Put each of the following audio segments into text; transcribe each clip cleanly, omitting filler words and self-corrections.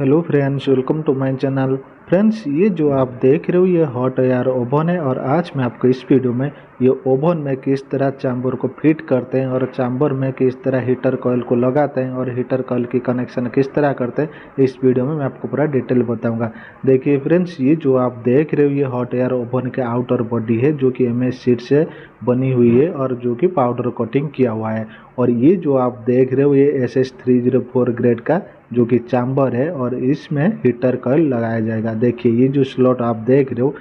Hello friends, welcome to my channel. Friends, ये जो आप देख रहे हो ये हॉट एयर ओवन है और आज मैं आपको इस वीडियो में ये ओवन में किस तरह चैम्बर को फिट करते हैं और चैम्बर में किस तरह हीटर कॉइल को लगाते हैं और हीटर कॉइल की कनेक्शन किस तरह करते हैं इस वीडियो में मैं आपको पूरा डिटेल बताऊंगा। देखिए फ्रेंड्स, ये जो आप देख रहे हो ये हॉट एयर ओवन के आउटर बॉडी है जो कि एमएस शीट से बनी हुई है और जो कि पाउडर कोटिंग किया हुआ है। और ये जो आप देख रहे हो ये SS304 ग्रेड का जो कि चैम्बर है और इसमें हीटर कॉइल लगाया जाएगा। देखिए ये जो स्लॉट आप देख रहे हो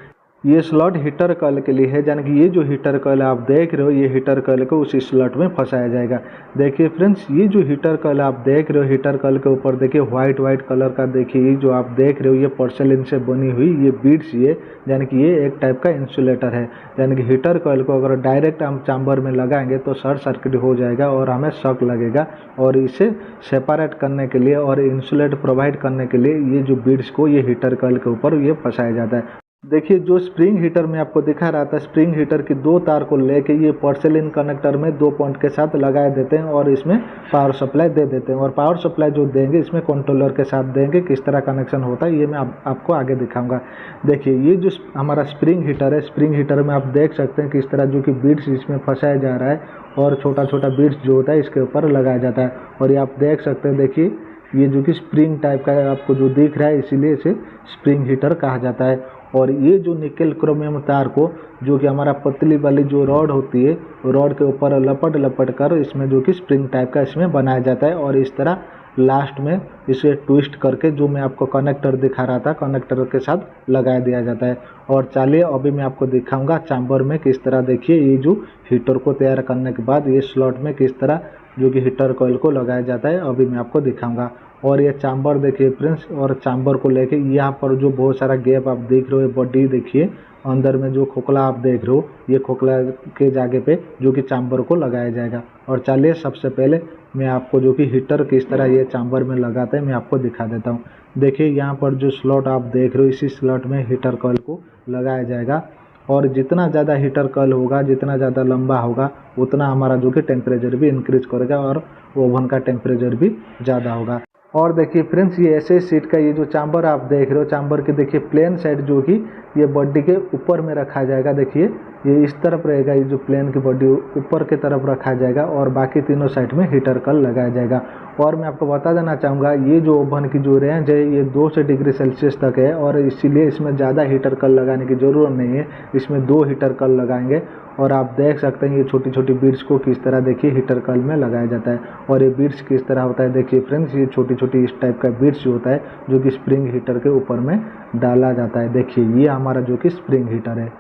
ये स्लॉट हीटर कॉइल के लिए है, यानी कि ये जो हीटर कॉइल आप देख रहे हो ये हीटर कॉइल को उसी स्लॉट में फंसाया जाएगा। देखिए फ्रेंड्स, ये जो हीटर कॉइल आप देख रहे हो हीटर कॉइल के ऊपर देखिए वाइट कलर का, देखिए ये जो आप देख रहे हो ये पोर्सेलिन से बनी हुई ये बीड्स, ये यानी कि ये एक टाइप का इंसुलेटर है। यानी कि हीटर कॉइल को अगर डायरेक्ट हम चैम्बर में लगाएंगे तो शॉर्ट सर्किट हो जाएगा और हमें शॉक लगेगा। और इसे सेपरेट करने के लिए और इंसुलेट प्रोवाइड करने के लिए ये जो बीड्स को ये हीटर कॉइल के ऊपर ये फंसाया जाता है। देखिए जो स्प्रिंग हीटर में आपको दिखा रहा था, स्प्रिंग हीटर की दो तार को लेके ये पोर्सेलिन कनेक्टर में दो पॉइंट के साथ लगा देते हैं और इसमें पावर सप्लाई दे देते हैं। और पावर सप्लाई जो देंगे इसमें कंट्रोलर के साथ देंगे। किस तरह कनेक्शन होता है ये मैं आपको आगे दिखाऊंगा। देखिए ये जो हमारा स्प्रिंग हीटर है, स्प्रिंग हीटर में आप देख सकते हैं किस तरह जो कि बीड्स इसमें फंसाया जा रहा है और छोटा छोटा बीड्स जो होता है इसके ऊपर लगाया जाता है। और ये आप देख सकते हैं, देखिए ये जो कि स्प्रिंग टाइप का आपको जो दिख रहा है इसीलिए इसे स्प्रिंग हीटर कहा जाता है। और ये जो निकेल क्रोमियम तार को जो कि हमारा पतली वाली जो रॉड होती है रॉड के ऊपर लपट कर इसमें जो कि स्प्रिंग टाइप का इसमें बनाया जाता है और इस तरह लास्ट में इसे ट्विस्ट करके जो मैं आपको कनेक्टर दिखा रहा था कनेक्टर के साथ लगा दिया जाता है। और चलिए अभी मैं आपको दिखाऊंगा चैम्बर में किस तरह, देखिए ये जो हीटर को तैयार करने के बाद ये स्लॉट में किस तरह जो कि हीटर कॉइल को लगाया जाता है अभी मैं आपको दिखाऊंगा। और ये चैम्बर देखिए फ्रेंड्स, और चैम्बर को लेके यहाँ पर जो बहुत सारा गैप आप देख रहे हो बॉडी देखिए अंदर में जो खोखला आप देख रहे हो ये खोखला के जगह पे जो कि चैम्बर को लगाया जाएगा। और चलिए सबसे पहले मैं आपको जो कि हीटर किस तरह ये चैम्बर में लगाते हैं मैं आपको दिखा देता हूँ। देखिए यहाँ पर जो स्लॉट आप देख रहे हो इसी स्लॉट में हीटर कॉइल को लगाया जाएगा। और जितना ज़्यादा हीटर कॉइल होगा जितना ज़्यादा लंबा होगा उतना हमारा जो कि टेम्परेचर भी इंक्रीज करेगा और ओवन का टेम्परेचर भी ज़्यादा होगा। और देखिए फ्रेंड्स, ये ऐसे सीट का ये जो चैम्बर आप देख रहे हो चैम्बर की देखिए प्लेन साइड जो कि ये बॉडी के ऊपर में रखा जाएगा। देखिए ये इस तरफ रहेगा, ये जो प्लेन की बॉडी ऊपर के तरफ रखा जाएगा और बाकी तीनों साइड में हीटर कॉइल लगाया जाएगा। और मैं आपको बता देना चाहूँगा ये जो ओवन की जो रेंज है ये 200 डिग्री सेल्सियस तक है और इसीलिए इसमें ज़्यादा हीटर कॉइल लगाने की ज़रूरत नहीं है। इसमें 2 हीटर कॉइल लगाएंगे। और आप देख सकते हैं ये छोटी छोटी बीड्स को किस तरह देखिए हीटर कॉइल में लगाया जाता है। और ये बीड्स किस तरह होता है देखिए फ्रेंड्स, ये छोटी छोटी इस टाइप का बीड्स जो होता है जो कि स्प्रिंग हीटर के ऊपर में डाला जाता है। देखिए ये हमारा जो कि स्प्रिंग हीटर है,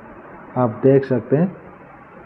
आप देख सकते हैं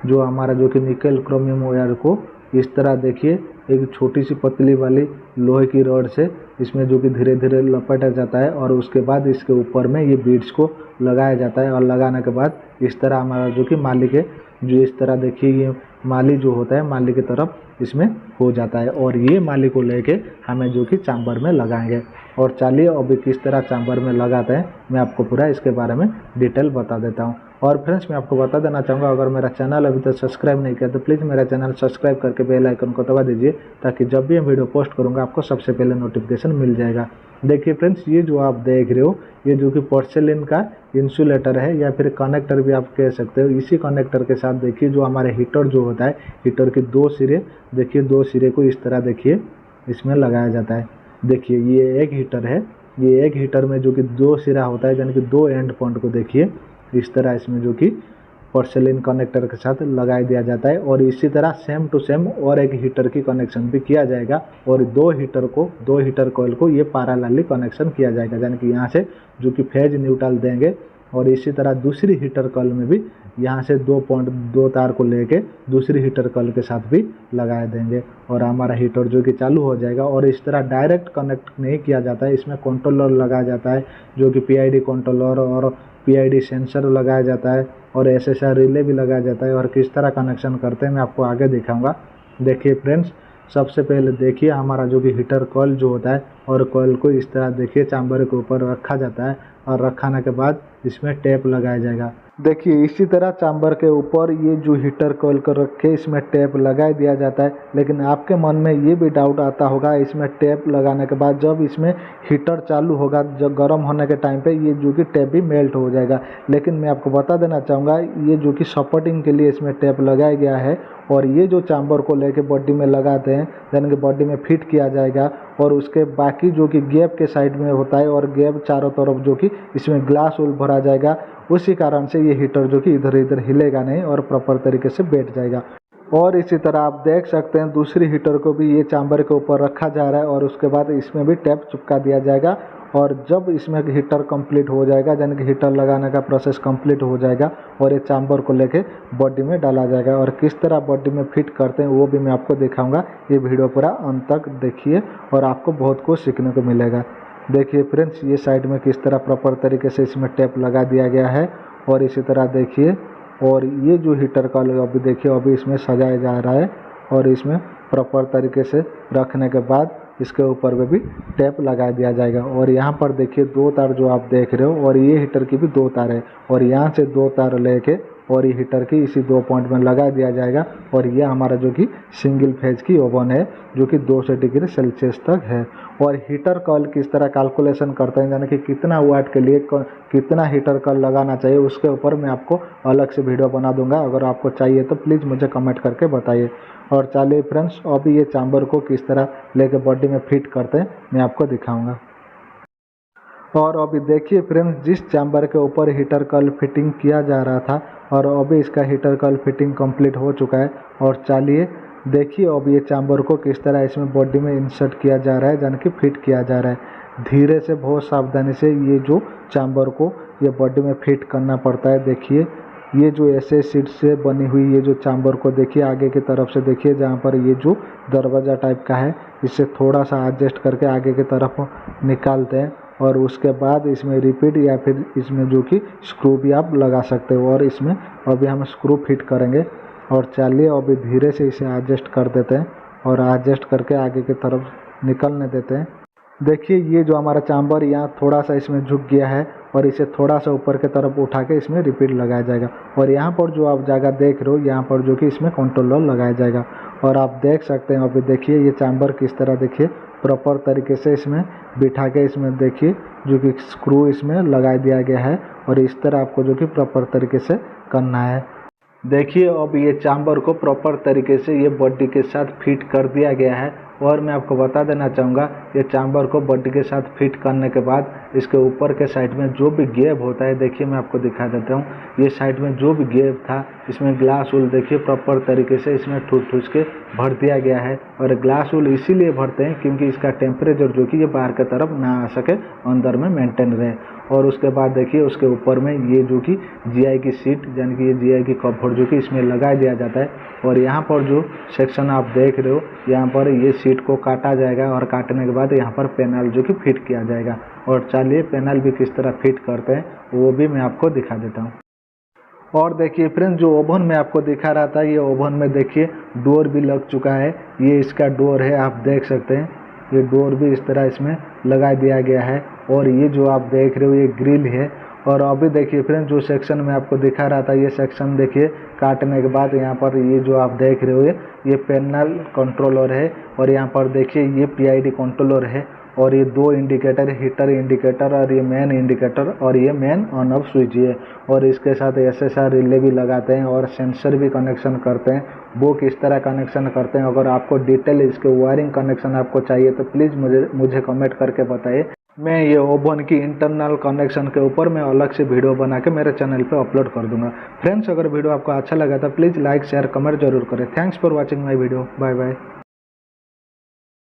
जो हमारा जो कि निकेल क्रोमियम वायर को इस तरह देखिए एक छोटी सी पतली वाली लोहे की रॉड से इसमें जो कि धीरे धीरे लपेटा जाता है और उसके बाद इसके ऊपर में ये बीड्स को लगाया जाता है। और लगाने के बाद इस तरह हमारा जो कि माली के जो इस तरह देखिए ये माली जो होता है माली की तरफ इसमें हो जाता है और ये माली को लेके हमें जो कि चैम्बर में लगाएंगे। और चलिए अभी किस तरह चैम्बर में लगाते हैं मैं आपको पूरा इसके बारे में डिटेल बता देता हूँ। और फ्रेंड्स मैं आपको बता देना चाहूँगा अगर मेरा चैनल अभी तक सब्सक्राइब नहीं किया तो प्लीज़ मेरा चैनल सब्सक्राइब करके बेल आइकन को दबा दीजिए ताकि जब भी मैं वीडियो पोस्ट करूँगा आपको सबसे पहले नोटिफिकेशन मिल जाएगा। देखिए फ्रेंड्स, ये जो आप देख रहे हो ये जो कि पोर्सेलिन का इंसुलेटर है या फिर कनेक्टर भी आप कह सकते हो। इसी कनेक्टर के साथ देखिए जो हमारे हीटर जो होता है हीटर के 2 सिरे देखिए 2 सिरे को इस तरह देखिए इसमें लगाया जाता है। देखिए ये एक हीटर है, ये एक हीटर में जो कि 2 सिरा होता है यानी कि 2 एंड पॉइंट को देखिए इस तरह इसमें जो कि पोर्सेलिन कनेक्टर के साथ लगा दिया जाता है। और इसी तरह सेम टू सेम और एक हीटर की कनेक्शन भी किया जाएगा और 2 हीटर कॉइल को ये पैरेलली कनेक्शन किया जाएगा यानी कि यहाँ से जो कि फेज न्यूट्रल देंगे। और इसी तरह दूसरी हीटर कॉइल में भी यहाँ से 2 तार को लेके दूसरी हीटर कॉइल के साथ भी लगा देंगे और हमारा हीटर जो कि चालू हो जाएगा। और इस तरह डायरेक्ट कनेक्ट नहीं किया जाता है, इसमें कंट्रोलर लगाया जाता है जो कि PID कंट्रोलर और PID सेंसर लगाया जाता है और SSR रिले भी लगाया जाता है। और किस तरह कनेक्शन करते हैं मैं आपको आगे दिखाऊंगा। देखिए फ्रेंड्स, सबसे पहले देखिए हमारा जो कि हीटर कॉइल जो होता है, और कॉइल को इस तरह देखिए चैम्बर के ऊपर रखा जाता है और रखाने के बाद इसमें टेप लगाया जाएगा। देखिए इसी तरह चैम्बर के ऊपर ये जो हीटर कॉइल को रख के इसमें टेप लगा दिया जाता है। लेकिन आपके मन में ये भी डाउट आता होगा, इसमें टेप लगाने के बाद जब इसमें हीटर चालू होगा, जब गर्म होने के टाइम पे ये जो कि टेप भी मेल्ट हो जाएगा। लेकिन मैं आपको बता देना चाहूँगा, ये जो कि सपोर्टिंग के लिए इसमें टेप लगाया गया है, और ये जो चैम्बर को लेके बॉडी में लगाते हैं, यानी कि बॉडी में फिट किया जाएगा, और उसके बाकी जो कि गैप के साइड में होता है और गैप चारों तरफ जो कि इसमें ग्लास वूल भरा जाएगा। उसी कारण से ये हीटर जो कि इधर इधर हिलेगा नहीं और प्रॉपर तरीके से बैठ जाएगा। और इसी तरह आप देख सकते हैं दूसरी हीटर को भी ये चैम्बर के ऊपर रखा जा रहा है, और उसके बाद इसमें भी टेप चिपका दिया जाएगा। और जब इसमें हीटर कंप्लीट हो जाएगा, यानी कि हीटर लगाने का प्रोसेस कंप्लीट हो जाएगा, और ये चैम्बर को लेके बॉडी में डाला जाएगा। और किस तरह बॉडी में फिट करते हैं वो भी मैं आपको दिखाऊंगा। ये वीडियो पूरा अंत तक देखिए और आपको बहुत कुछ सीखने को मिलेगा। देखिए फ्रेंड्स, ये साइड में किस तरह प्रॉपर तरीके से इसमें टेप लगा दिया गया है, और इसी तरह देखिए। और ये जो हीटर का अभी देखिए, अभी इसमें सजाया जा रहा है, और इसमें प्रॉपर तरीके से रखने के बाद इसके ऊपर में भी टेप लगा दिया जाएगा। और यहाँ पर देखिए 2 तार जो आप देख रहे हो, और ये हीटर की भी 2 तार है, और यहाँ से 2 तार लेके और ये हीटर की इसी 2 पॉइंट में लगा दिया जाएगा। और ये हमारा जो कि सिंगल फेज की ओवन है, जो कि 200 डिग्री सेल्सियस तक है। और हीटर कॉइल किस तरह कैलकुलेशन करते हैं, यानी कि कितना वाट के लिए कितना हीटर कॉइल लगाना चाहिए, उसके ऊपर मैं आपको अलग से वीडियो बना दूंगा। अगर आपको चाहिए तो प्लीज़ मुझे कमेंट करके बताइए। और चलिए फ्रेंड्स, अभी ये चैम्बर को किस तरह लेके बॉडी में फिट करते हैं मैं आपको दिखाऊंगा। और अभी देखिए फ्रेंड्स, जिस चैम्बर के ऊपर हीटर कॉइल फिटिंग किया जा रहा था, और अभी इसका हीटर कॉइल फिटिंग कंप्लीट हो चुका है। और चलिए देखिए अब ये चैम्बर को किस तरह इसमें बॉडी में इंसर्ट किया जा रहा है, यानी कि फिट किया जा रहा है। धीरे से बहुत सावधानी से ये जो चैम्बर को ये बॉडी में फिट करना पड़ता है। देखिए ये जो ऐसे सीट से बनी हुई ये जो चैम्बर को देखिए, आगे की तरफ से देखिए, जहाँ पर ये जो दरवाज़ा टाइप का है, इससे थोड़ा सा एडजस्ट करके आगे की तरफ निकालते हैं। और उसके बाद इसमें रिपीट या फिर इसमें जो कि स्क्रू भी आप लगा सकते हो। और इसमें अभी हम स्क्रू फिट करेंगे। और चलिए अभी धीरे से इसे एडजस्ट कर देते हैं, और एडजस्ट करके आगे की तरफ निकलने देते हैं। देखिए ये जो हमारा चैम्बर यहाँ थोड़ा सा इसमें झुक गया है, और इसे थोड़ा सा ऊपर की तरफ उठा के इसमें रिपीट लगाया जाएगा। और यहाँ पर जो आप जगह देख रहे हो, यहाँ पर जो कि इसमें कंट्रोलर लगाया जाएगा। और आप देख सकते हैं अभी देखिए ये चैम्बर किस तरह देखिए प्रॉपर तरीके से इसमें बिठा के इसमें देखिए जो कि स्क्रू इसमें लगा दिया गया है। और इस तरह आपको जो कि प्रॉपर तरीके से करना है। देखिए अब ये चैम्बर को प्रॉपर तरीके से ये बॉडी के साथ फिट कर दिया गया है। और मैं आपको बता देना चाहूँगा, ये चैम्बर को बॉडी के साथ फिट करने के बाद इसके ऊपर के साइड में जो भी गैप होता है, देखिए मैं आपको दिखा देता हूँ। ये साइड में जो भी गैप था, इसमें ग्लास वूल देखिए प्रॉपर तरीके से इसमें ठूस के भर दिया गया है। और ग्लास वूल इसीलिए भरते हैं क्योंकि इसका टेम्परेचर जो कि ये बाहर की तरफ ना आ सके, अंदर में मेंटेन रहे। और उसके बाद देखिए उसके ऊपर में ये जो कि जीआई की सीट, यानी कि ये जीआई की कवर जो कि इसमें लगा दिया जाता है। और यहाँ पर जो सेक्शन आप देख रहे हो, यहाँ पर ये सीट को काटा जाएगा, और काटने के बाद यहाँ पर पैनल जो कि फिट किया जाएगा। और चलिए पैनल भी किस तरह फिट करते हैं वो भी मैं आपको दिखा देता हूँ। और देखिए फ्रेंड्स, जो ओवन में आपको दिखा रहा था, ये ओवन में देखिए डोर भी लग चुका है। ये इसका डोर है, आप देख सकते हैं। ये डोर भी इस तरह इसमें लगा दिया गया है। और ये जो आप देख रहे हो ये ग्रिल है। और अभी देखिए फ्रेंड्स, जो सेक्शन में आपको दिखा रहा था, ये सेक्शन देखिए काटने के बाद यहाँ पर ये जो आप देख रहे हो ये पैनल कंट्रोलर है। और यहाँ पर देखिए ये पीआईडी कंट्रोलर है। और ये 2 इंडिकेटर, हीटर इंडिकेटर और ये मेन इंडिकेटर, और ये मेन ऑन ऑफ स्विच है। और इसके साथ एसएसआर रिले भी लगाते हैं और सेंसर भी कनेक्शन करते हैं। वो किस तरह कनेक्शन करते हैं, अगर आपको डिटेल इसके वायरिंग कनेक्शन आपको चाहिए तो प्लीज़ मुझे कमेंट करके बताइए। मैं ये ओवन की इंटरनल कनेक्शन के ऊपर मैं अलग से वीडियो बना के मेरे चैनल पे अपलोड कर दूंगा। फ्रेंड्स, अगर वीडियो आपको अच्छा लगा तो प्लीज़ लाइक शेयर कमेंट जरूर करें। Thanks for watching my video. Bye bye.